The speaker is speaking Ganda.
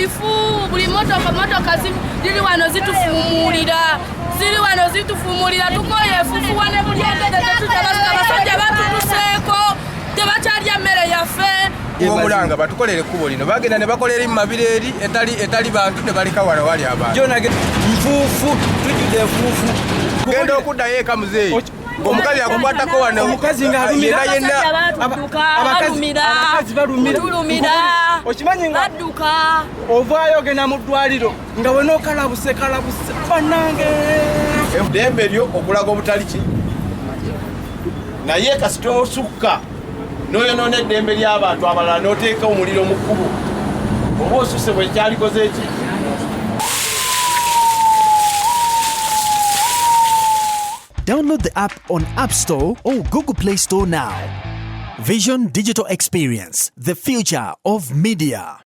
bifu buli motoka ziri wano zitufumulira tukoye fufu wane buli abasajja batutuseeko tebakyalya mmere yaffe omulanga batukolere ekkubo lino bagenda ne bakolera emabiro eri etali bantu ne baleka wala wali abantu nfuufu tujjudde enfuufu genda okuddayo eka muzeeyi omukazi akukwatako wano omukazi ng'alumira abakazi balumira okimanyi nga ovaayo ogenda mu ddwaliro nga wena okalabuse bannange eddembe lyo okulaga obutaliki naye kasita osukka n'oyonoona eddembe ly'abantu abalala n'oteeka omuliro mu kkubo oba osuse bwe kyalikoze eki. Download the app on App Store or Google Play Store now. Vision Digital Experience, the future of media.